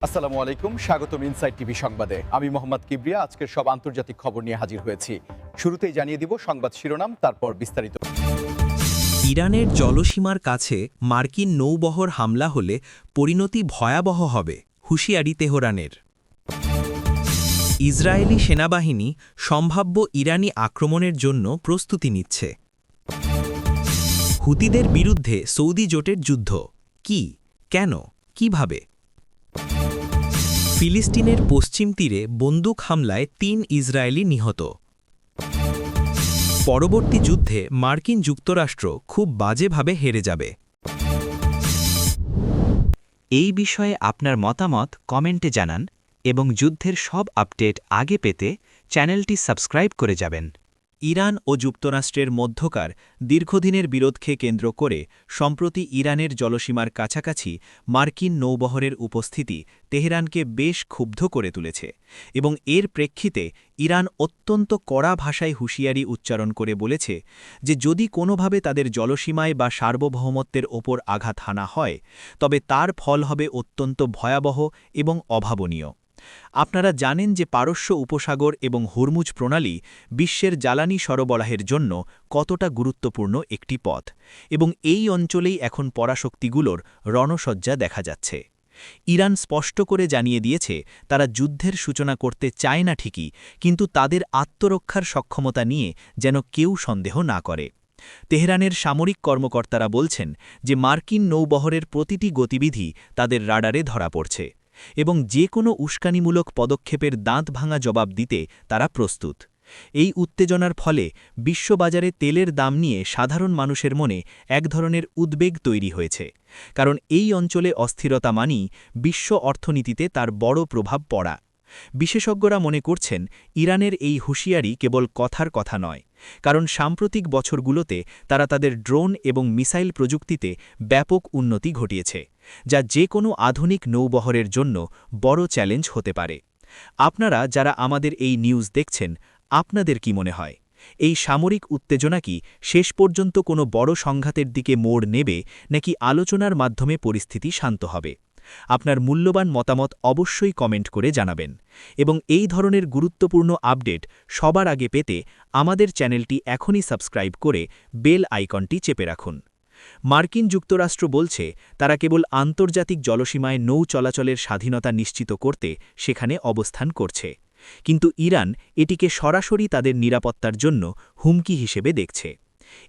আসসালামু আলাইকুম, স্বাগতম ইনসাইড টিভি সংবাদে। আমি মোহাম্মদ কিবরিয়া আজকের সব আন্তর্জাতিক খবর নিয়ে হাজির হয়েছি। শুরুতেই জানিয়ে দিব সংবাদ শিরোনাম, তারপর বিস্তারিত। ইরানের জলসীমার কাছে মার্কিন নৌবহর হামলা হলে পরিণতি ভয়াবহ হবে, হুঁশিয়ারি তেহরানের। ইসরায়েলি সেনাবাহিনী সম্ভাব্য ইরানি আক্রমণের জন্য প্রস্তুতি নিচ্ছে। হুতিদের বিরুদ্ধে সৌদি জোটের যুদ্ধ কি, কেন, কিভাবে? ফিলিস্তিনের পশ্চিম তীরে বন্দুক হামলায় ৩ ইসরায়েলি নিহত। পরবর্তী যুদ্ধে মার্কিন যুক্তরাষ্ট্র খুব বাজেভাবে হেরে যাবে। এই বিষয়ে আপনার মতামত কমেন্টে জানান এবং যুদ্ধের সব আপডেট আগে পেতে চ্যানেলটি সাবস্ক্রাইব করে যাবেন। ইরান ও যুক্তরাষ্ট্রের মধ্যকার দীর্ঘদিনের বিরোধকে কেন্দ্র করে সম্প্রতি ইরানের জলসীমার কাছাকাছি মার্কিন নৌবহরের উপস্থিতি তেহরানকে বেশ ক্ষুব্ধ করে তুলেছে এবং এর প্রেক্ষিতে ইরান অত্যন্ত কড়া ভাষায় হুঁশিয়ারি উচ্চারণ করে বলেছে যে যদি কোনোভাবে তাদের জলসীমায় বা সার্বভৌমত্বের ওপর আঘাত হানা হয় তবে তার ফল হবে অত্যন্ত ভয়াবহ এবং অভাবনীয়। আপনারা জানেন যে পারস্য উপসাগর এবং হরমুজ প্রণালী বিশ্বের জ্বালানি সরবরাহের জন্য কতটা গুরুত্বপূর্ণ একটি পথ, এবং এই অঞ্চলেই এখন পরাশক্তিগুলোর রণসজ্জা দেখা যাচ্ছে। ইরান স্পষ্ট করে জানিয়ে দিয়েছে তারা যুদ্ধের সূচনা করতে চায় না ঠিকই, কিন্তু তাদের আত্মরক্ষার সক্ষমতা নিয়ে যেন কেউ সন্দেহ না করে। তেহরানের সামরিক কর্মকর্তারা বলছেন যে মার্কিন নৌবহরের প্রতিটি গতিবিধি তাদের রাডারে ধরা পড়ছে এবং যে কোনো উস্কানিমূলক পদক্ষেপের দাঁত ভাঙা জবাব দিতে তারা প্রস্তুত। এই উত্তেজনার ফলে বিশ্ববাজারে তেলের দাম নিয়ে সাধারণ মানুষের মনে এক ধরনের উদ্বেগ তৈরি হয়েছে, কারণ এই অঞ্চলে অস্থিরতা মানেই বিশ্ব অর্থনীতিতে তার বড় প্রভাব পড়া। বিশেষজ্ঞরা মনে করছেন ইরানের এই হুঁশিয়ারি কেবল কথার কথা নয়, কারণ সাম্প্রতিক বছরগুলোতে তারা তাদের ড্রোন এবং মিসাইল প্রযুক্তিতে ব্যাপক উন্নতি ঘটিয়েছে, যা যে কোনো আধুনিক নৌবহরের জন্য বড় চ্যালেঞ্জ হতে পারে। আপনারা যারা আমাদের এই নিউজ দেখছেন, আপনাদের কি মনে হয় এই সামরিক উত্তেজনা কি শেষ পর্যন্ত কোনো বড় সংঘাতের দিকে মোড় নেবে, নাকি আলোচনার মাধ্যমে পরিস্থিতি শান্ত হবে? আপনার মূল্যবান মতামত অবশ্যই কমেন্ট করে জানাবেন এবং এই ধরনের গুরুত্বপূর্ণ আপডেট সবার আগে পেতে আমাদের চ্যানেলটি এখনই সাবস্ক্রাইব করে বেল আইকনটি চেপে রাখুন। মার্কিন যুক্তরাষ্ট্র বলছে তারা কেবল আন্তর্জাতিক জলসীমায় নৌ চলাচলের স্বাধীনতা নিশ্চিত করতে সেখানে অবস্থান করছে, কিন্তু ইরান এটিকে সরাসরি তাদের নিরাপত্তার জন্য হুমকি হিসেবে দেখছে।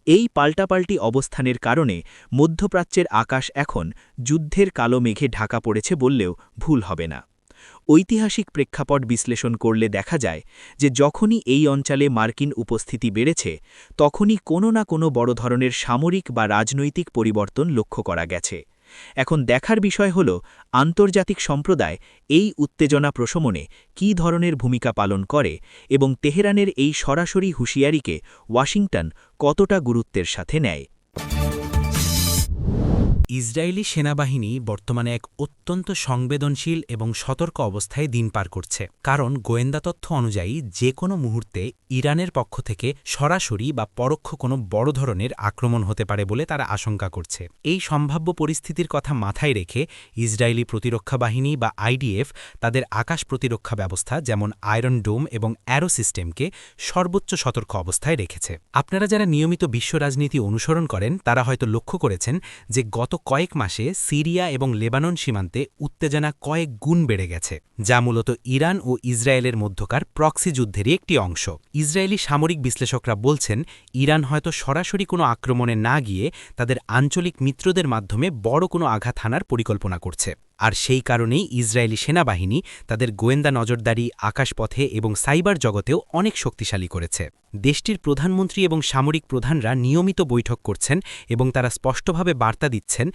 এই পাল্টাপাল্টি অবস্থানের কারণে মধ্যপ্রাচ্যের আকাশ এখন যুদ্ধের কালো মেঘে ঢাকা পড়েছে বললেও ভুল হবে না। ঐতিহাসিক প্রেক্ষাপট বিশ্লেষণ করলে দেখা যায় যে যখনই এই অঞ্চলে মার্কিন উপস্থিতি বেড়েছে তখনই কোনো না কোনো বড় ধরনের সামরিক বা রাজনৈতিক পরিবর্তন লক্ষ্য করা গেছে। এখন দেখার বিষয় হল আন্তর্জাতিক সম্প্রদায় এই উত্তেজনা প্রশমনে কী ধরনের ভূমিকা পালন করে এবং তেহরানের এই সরাসরি হুঁশিয়ারিকে ওয়াশিংটন কতটা গুরুত্বের সাথে নেয়। ইসরায়েলি সেনাবাহিনী বর্তমানে এক অত্যন্ত সংবেদনশীল এবং সতর্ক অবস্থায় দিন পার করছে, কারণ গোয়েন্দা তথ্য অনুযায়ী যে কোনো মুহূর্তে ইরানের পক্ষ থেকে সরাসরি বা পরোক্ষ কোনো বড় ধরনের আক্রমণ হতে পারে বলে তারা আশঙ্কা করছে। এই সম্ভাব্য পরিস্থিতির কথা মাথায় রেখে ইসরায়েলি প্রতিরক্ষা বাহিনী বা আইডিএফ তাদের আকাশ প্রতিরক্ষা ব্যবস্থা যেমন আয়রন ডোম এবং অ্যারো সিস্টেমকে সর্বোচ্চ সতর্ক অবস্থায় রেখেছে। আপনারা যারা নিয়মিত বিশ্ব রাজনীতি অনুসরণ করেন তারা হয়তো লক্ষ্য করেছেন যে গত কয়েক মাসে সিরিয়া এবং লেবানন সীমান্তে উত্তেজনা কয়েক গুণ বেড়ে গেছে, যা মূলত ইরান ও ইসরায়েলের মধ্যকার প্রক্সি যুদ্ধেরই একটি অংশ। ইসরায়েলি সামরিক বিশ্লেষকরা বলছেন ইরান হয়তো সরাসরি কোনো আক্রমণে না গিয়ে তাদের আঞ্চলিক মিত্রদের মাধ্যমে বড় কোনো আঘাত হানার পরিকল্পনা করছে, আর সেই কারণেই ইসরায়েলি সেনাবাহিনী তাদের গোয়েন্দা নজরদারি আকাশপথে এবং সাইবার জগতেও অনেক শক্তিশালী করেছে। দেশটির প্রধানমন্ত্রী এবং সামরিক প্রধানরা নিয়মিত বৈঠক করছেন এবং তারা স্পষ্টভাবে বার্তা দিচ্ছেন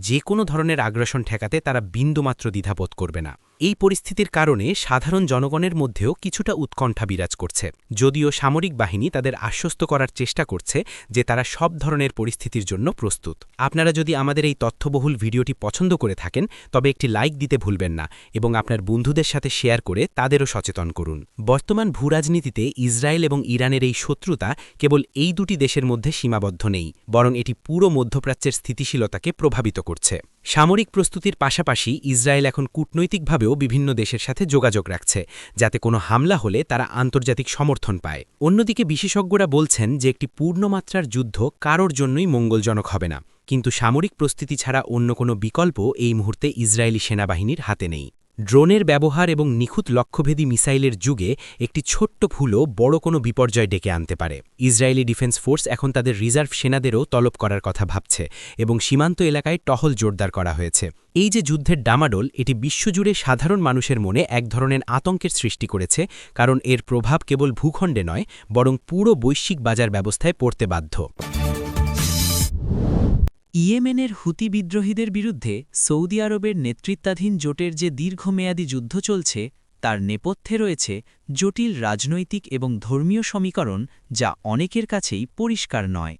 যে কোনো ধরনের আগ্রাসন ঠেকাতে তারা বিন্দুমাত্র দ্বিধাবোধ করবে না। এই পরিস্থিতির কারণে সাধারণ জনগণের মধ্যেও কিছুটা উৎকণ্ঠা বিরাজ করছে, যদিও সামরিক বাহিনী তাদের আশ্বস্ত করার চেষ্টা করছে যে তারা সব ধরনের পরিস্থিতির জন্য প্রস্তুত। আপনারা যদি আমাদের এই তথ্যবহুল ভিডিওটি পছন্দ করে থাকেন তবে একটি লাইক দিতে ভুলবেন না এবং আপনার বন্ধুদের সাথে শেয়ার করে তাদেরও সচেতন করুন। বর্তমান ভূরাজনীতিতে ইসরায়েল এবং ইরানের এই শত্রুতা কেবল এই দুটি দেশের মধ্যে সীমাবদ্ধ নেই, বরং এটি পুরো মধ্যপ্রাচ্যের স্থিতিশীলতাকে প্রভাবিত করছে। সামরিক প্রস্তুতির পাশাপাশি ইসরায়েল এখন কূটনৈতিকভাবেও বিভিন্ন দেশের সাথে যোগাযোগ রাখছে, যাতে কোনো হামলা হলে তারা আন্তর্জাতিক সমর্থন পায়। অন্যদিকে বিশেষজ্ঞরা বলছেন যে একটি পূর্ণমাত্রার যুদ্ধ কারোর জন্যই মঙ্গলজনক হবে না, কিন্তু সামরিক প্রস্তুতি ছাড়া অন্য কোনো বিকল্প এই মুহূর্তে ইসরায়েলি সেনাবাহিনীর হাতে নেই। ড্রোনের ব্যবহার এবং নিখুঁত লক্ষ্যভেদী মিসাইলের যুগে একটি ছোট্ট ভুলও বড় কোনো বিপর্যয় ডেকে আনতে পারে। ইসরায়েলি ডিফেন্স ফোর্স এখন তাদের রিজার্ভ সেনাদেরও তলব করার কথা ভাবছে এবং সীমান্ত এলাকায় টহল জোরদার করা হয়েছে। এই যে যুদ্ধের ডামাডোল, এটি বিশ্বজুড়ে সাধারণ মানুষের মনে এক ধরনের আতঙ্কের সৃষ্টি করেছে, কারণ এর প্রভাব কেবল ভূখণ্ডে নয়, বরং পুরো বৈশ্বিক বাজার ব্যবস্থায় পড়তে বাধ্য। ইয়েমেনের হুতি বিদ্রোহীদের বিরুদ্ধে সৌদি আরবের নেতৃত্বাধীন জোটের যে দীর্ঘমেয়াদী যুদ্ধ চলছে, তার নেপথ্যে রয়েছে জটিল রাজনৈতিক এবং ধর্মীয় সমীকরণ, যা অনেকের কাছেই পরিষ্কার নয়।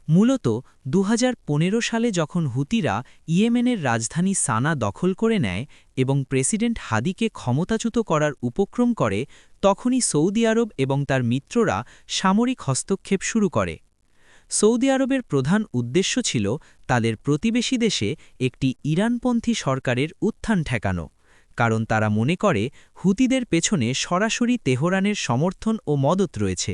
মূলত ২০১৫ সালে যখন হুতিরা ইয়েমেনের রাজধানী সানা দখল করে নেয় এবং প্রেসিডেন্ট হাদিকে ক্ষমতাচ্যুত করার উপক্রম করে, তখনই সৌদি আরব এবং তার মিত্ররা সামরিক হস্তক্ষেপ শুরু করে। সৌদি আরবের প্রধান উদ্দেশ্য ছিল তাদের প্রতিবেশী দেশে একটি ইরানপন্থী সরকারের উত্থান ঠেকানো, কারণ তারা মনে করে হুতিদের পেছনে সরাসরি তেহরানের সমর্থন ও মদত রয়েছে।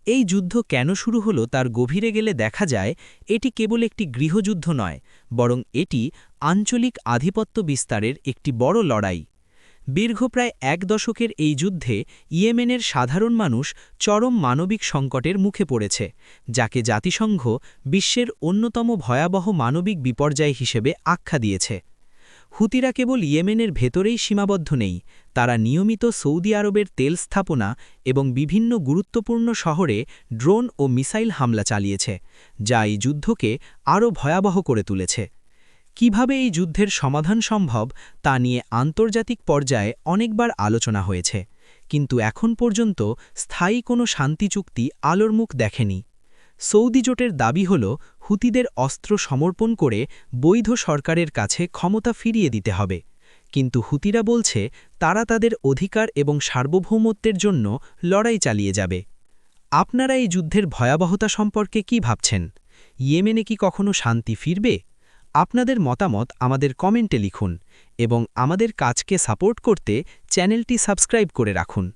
এই যুদ্ধ কেন শুরু হলো তার গভীরে গেলে দেখা যায়, এটি কেবল একটি গৃহযুদ্ধ নয়, বরং এটি আঞ্চলিক আধিপত্য বিস্তারের একটি বড় লড়াই। দীর্ঘ প্রায় ১ দশকের এই যুদ্ধে ইয়েমেনের সাধারণ মানুষ চরম মানবিক সংকটের মুখে পড়েছে, যাকে জাতিসংঘ বিশ্বের অন্যতম ভয়াবহ মানবিক বিপর্যয় হিসেবে আখ্যা দিয়েছে। হুতিরা কেবল ইয়েমেনের ভেতরেই সীমাবদ্ধ নেই, তারা নিয়মিত সৌদি আরবের তেল স্থাপনা এবং বিভিন্ন গুরুত্বপূর্ণ শহরে ড্রোন ও মিসাইল হামলা চালিয়েছে, যা এই যুদ্ধকে আরও ভয়াবহ করে তুলেছে। কিভাবে এই যুদ্ধের সমাধান সম্ভব তা নিয়ে আন্তর্জাতিক পর্যায়ে অনেকবার আলোচনা হয়েছে, কিন্তু এখন পর্যন্ত স্থায়ী কোনো শান্তি চুক্তি আলোর মুখ দেখেনি। সৌদি জোটের দাবি হল হুতিদের অস্ত্র সমর্পণ করে বৈধ সরকারের কাছে ক্ষমতা ফিরিয়ে দিতে হবে, কিন্তু হুতিরা বলছে তারা তাদের অধিকার এবং সার্বভৌমত্বের জন্য লড়াই চালিয়ে যাবে। আপনারা এই যুদ্ধের ভয়াবহতা সম্পর্কে কি ভাবছেন? ইয়েমেনে কি কখনো শান্তি ফিরবে? আপনাদের মতামত আমাদের কমেন্টে লিখুন এবং আমাদের কাজকে সাপোর্ট করতে চ্যানেলটি সাবস্ক্রাইব করে রাখুন।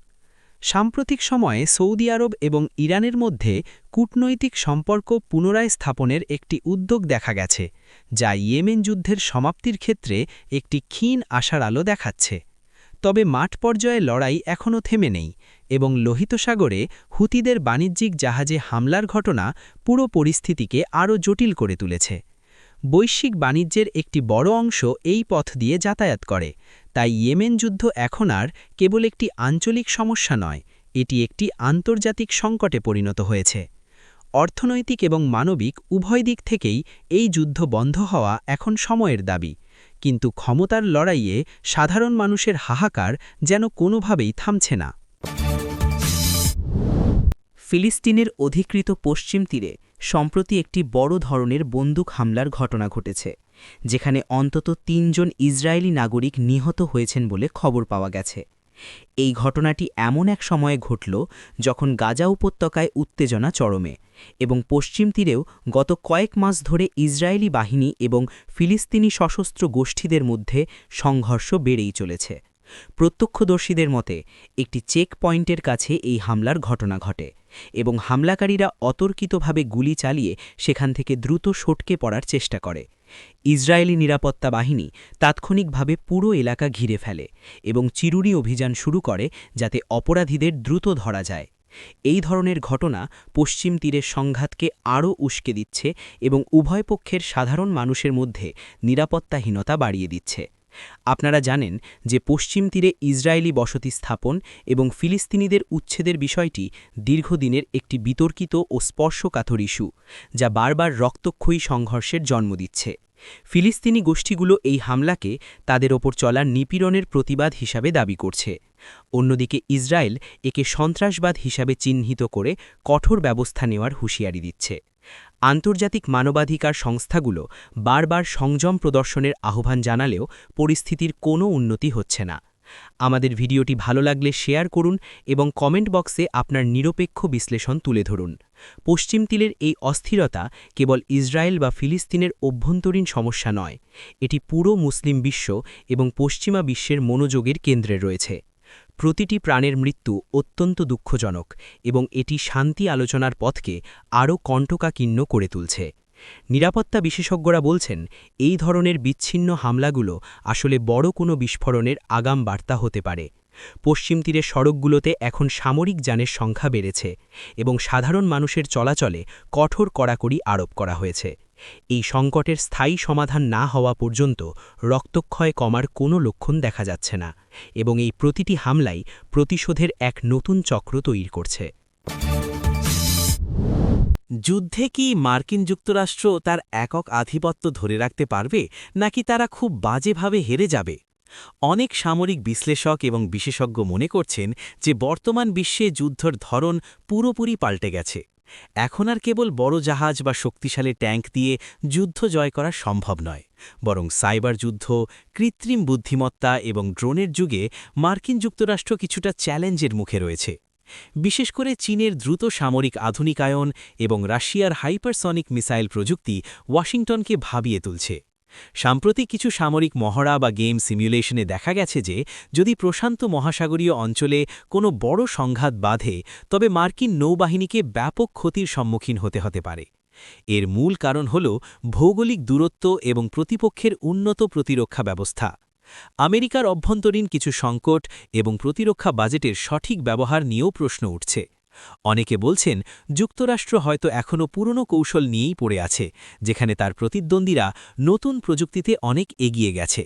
সাম্প্রতিক সময়ে সৌদি আরব এবং ইরানের মধ্যে কূটনৈতিক সম্পর্ক পুনরায় স্থাপনের একটি উদ্যোগ দেখা গেছে, যা ইয়েমেন যুদ্ধের সমাপ্তির ক্ষেত্রে একটি ক্ষীণ আশার আলো দেখাচ্ছে। তবে মাঠ পর্যায়ে লড়াই এখনও থেমে নেই এবং লোহিত সাগরে হুতিদের বাণিজ্যিক জাহাজে হামলার ঘটনা পুরো পরিস্থিতিকে আরও জটিল করে তুলেছে। বৈশ্বিক বাণিজ্যের একটি বড় অংশ এই পথ দিয়ে যাতায়াত করে, তাই ইয়েমেন যুদ্ধ এখন আর কেবল একটি আঞ্চলিক সমস্যা নয়, এটি একটি আন্তর্জাতিক সংকটে পরিণত হয়েছে। অর্থনৈতিক এবং মানবিক উভয় দিক থেকেই এই যুদ্ধ বন্ধ হওয়া এখন সময়ের দাবি, কিন্তু ক্ষমতার লড়াইয়ে সাধারণ মানুষের হাহাকার যেন কোনোভাবেই থামছে না। ফিলিস্তিনের অধিকৃত পশ্চিম তীরে সম্প্রতি একটি বড় ধরনের বন্দুক হামলার ঘটনা ঘটেছে, যেখানে অন্তত ৩ জন ইসরায়েলি নাগরিক নিহত হয়েছেন বলে খবর পাওয়া গেছে। এই ঘটনাটি এমন এক সময়ে ঘটল যখন গাজা উপত্যকায় উত্তেজনা চরমে এবং পশ্চিম তীরেও গত কয়েক মাস ধরে ইসরায়েলি বাহিনী এবং ফিলিস্তিনি সশস্ত্র গোষ্ঠীদের মধ্যে সংঘর্ষ বেড়েই চলেছে। প্রত্যক্ষদর্শীদের মতে একটি চেক পয়েন্টের কাছে এই হামলার ঘটনা ঘটে এবং হামলাকারীরা অতর্কিতভাবে গুলি চালিয়ে সেখান থেকে দ্রুত সটকে পড়ার চেষ্টা করে। ইসরায়েলি নিরাপত্তা বাহিনী তাৎক্ষণিকভাবে পুরো এলাকা ঘিরে ফেলে এবং চিরুনি অভিযান শুরু করে যাতে অপরাধীদের দ্রুত ধরা যায়। এই ধরনের ঘটনা পশ্চিম তীরের সংঘাতকে আরও উস্কে দিচ্ছে এবং উভয় পক্ষের সাধারণ মানুষের মধ্যে নিরাপত্তাহীনতা বাড়িয়ে দিচ্ছে। আপনারা জানেন যে পশ্চিম তীরে ইসরায়েলি বসতি স্থাপন এবং ফিলিস্তিনিদের উচ্ছেদের বিষয়টি দীর্ঘদিনের একটি বিতর্কিত ও স্পর্শকাতর ইস্যু, যা বারবার রক্তক্ষয়ী সংঘর্ষের জন্ম দিচ্ছে। ফিলিস্তিনি গোষ্ঠীগুলো এই হামলাকে তাদের ওপর চলা নিপীড়নের প্রতিবাদ হিসাবে দাবি করছে। অন্যদিকে ইসরায়েল একে সন্ত্রাসবাদ হিসাবে চিহ্নিত করে কঠোর ব্যবস্থা নেওয়ার হুঁশিয়ারি দিচ্ছে। আন্তর্জাতিক মানবাধিকার সংস্থাগুলো বারবার সংযম প্রদর্শনের আহ্বান জানালেও পরিস্থিতির কোনো উন্নতি হচ্ছে না। আমাদের ভিডিওটি ভালো লাগলে শেয়ার করুন এবং কমেন্ট বক্সে আপনার নিরপেক্ষ বিশ্লেষণ তুলে ধরুন। পশ্চিম তীরের এই অস্থিরতা কেবল ইসরায়েল বা ফিলিস্তিনের অভ্যন্তরীণ সমস্যা নয়, এটি পুরো মুসলিম বিশ্ব এবং পশ্চিমা বিশ্বের মনোযোগের কেন্দ্রে রয়েছে। প্রতিটি প্রাণের মৃত্যু অত্যন্ত দুঃখজনক এবং এটি শান্তি আলোচনার পথকে আরও কণ্টকাকীর্ণ করে তুলছে। নিরাপত্তা বিশেষজ্ঞরা বলছেন, এই ধরনের বিচ্ছিন্ন হামলাগুলো আসলে বড় কোনো বিস্ফোরণের আগাম বার্তা হতে পারে। পশ্চিম তীরের সড়কগুলোতে এখন সামরিক যানের সংখ্যা বেড়েছে এবং সাধারণ মানুষের চলাচলে কঠোর কড়াকড়ি আরোপ করা হয়েছে। এই সংকটের স্থায়ী সমাধান না হওয়া পর্যন্ত রক্তক্ষয় কমার কোনো লক্ষণ দেখা যাচ্ছে না এবং এই প্রতিটি হামলাই প্রতিশোধের এক নতুন চক্র তৈরি করছে। যুদ্ধে কি মার্কিন যুক্তরাষ্ট্র তার একক আধিপত্য ধরে রাখতে পারবে, নাকি তারা খুব বাজেভাবে হেরে যাবে? অনেক সামরিক বিশ্লেষক এবং বিশেষজ্ঞ মনে করছেন যে বর্তমান বিশ্বে যুদ্ধের ধরন পুরোপুরি পাল্টে গেছে। এখন আর কেবল বড় জাহাজ বা শক্তিশালী ট্যাঙ্ক দিয়ে যুদ্ধ জয় করা সম্ভব নয়, বরং সাইবার যুদ্ধ, কৃত্রিম বুদ্ধিমত্তা এবং ড্রোনের যুগে মার্কিন যুক্তরাষ্ট্র কিছুটা চ্যালেঞ্জের মুখে রয়েছে। বিশেষ করে চীনের দ্রুত সামরিক আধুনিকায়ন এবং রাশিয়ার হাইপারসনিক মিসাইল প্রযুক্তি ওয়াশিংটনকে ভাবিয়ে তুলছে। সাম্প্রতিক কিছু সামরিক মহড়া বা গেম সিমুলেশনে দেখা গেছে যে যদি প্রশান্ত মহাসাগরীয় অঞ্চলে কোনো বড় সংঘাত বাধে, তবে মার্কিন নৌবাহিনীকে ব্যাপক ক্ষতির সম্মুখীন হতে পারে। এর মূল কারণ হল ভৌগোলিক দূরত্ব এবং প্রতিপক্ষের উন্নত প্রতিরক্ষা ব্যবস্থা। আমেরিকার অভ্যন্তরীণ কিছু সংকট এবং প্রতিরক্ষা বাজেটের সঠিক ব্যবহার নিয়েও প্রশ্ন উঠছে। অনেকে বলছেন যুক্তরাষ্ট্র হয়তো এখনও পুরনো কৌশল নিয়েই পড়ে আছে, যেখানে তার প্রতিদ্বন্দ্বীরা নতুন প্রযুক্তিতে অনেক এগিয়ে গেছে।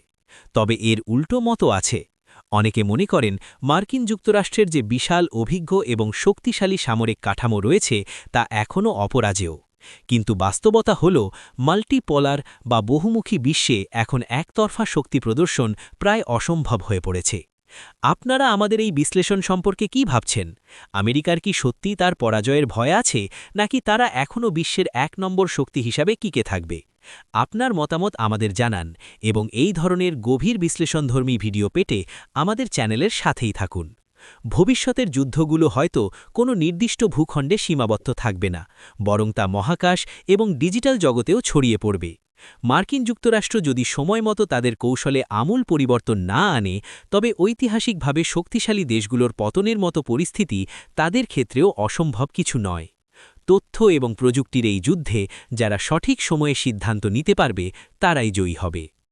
তবে এর উল্টো মতও আছে। অনেকে মনে করেন মার্কিন যুক্তরাষ্ট্রের যে বিশাল অভিজ্ঞ এবং শক্তিশালী সামরিক কাঠামো রয়েছে তা এখনও অপরাজেয়। কিন্তু বাস্তবতা হল মাল্টিপোলার বা বহুমুখী বিশ্বে এখন একতরফা শক্তি প্রদর্শন প্রায় অসম্ভব হয়ে পড়েছে। আপনারা আমাদের এই বিশ্লেষণ সম্পর্কে কি ভাবছেন? আমেরিকার কি সত্যি তার পরাজয়ের ভয় আছে, নাকি তারা এখনও বিশ্বের ১ নম্বর শক্তি হিসাবে টিকে থাকবে? আপনার মতামত আমাদের জানান এবং এই ধরনের গভীর বিশ্লেষণধর্মী ভিডিও পেতে আমাদের চ্যানেলের সাথেই থাকুন। ভবিষ্যতের যুদ্ধগুলো হয়তো কোনো নির্দিষ্ট ভূখণ্ডে সীমাবদ্ধ থাকবে না, বরং তা মহাকাশ এবং ডিজিটাল জগতেও ছড়িয়ে পড়বে। মার্কিন যুক্তরাষ্ট্র যদি সময়মতো তাদের কৌশলে আমূল পরিবর্তন না আনে, তবে ঐতিহাসিকভাবে শক্তিশালী দেশগুলোর পতনের মতো পরিস্থিতি তাদের ক্ষেত্রেও অসম্ভব কিছু নয়। তথ্য এবং প্রযুক্তির এই যুদ্ধে যারা সঠিক সময়ে সিদ্ধান্ত নিতে পারবে, তারাই জয়ী হবে।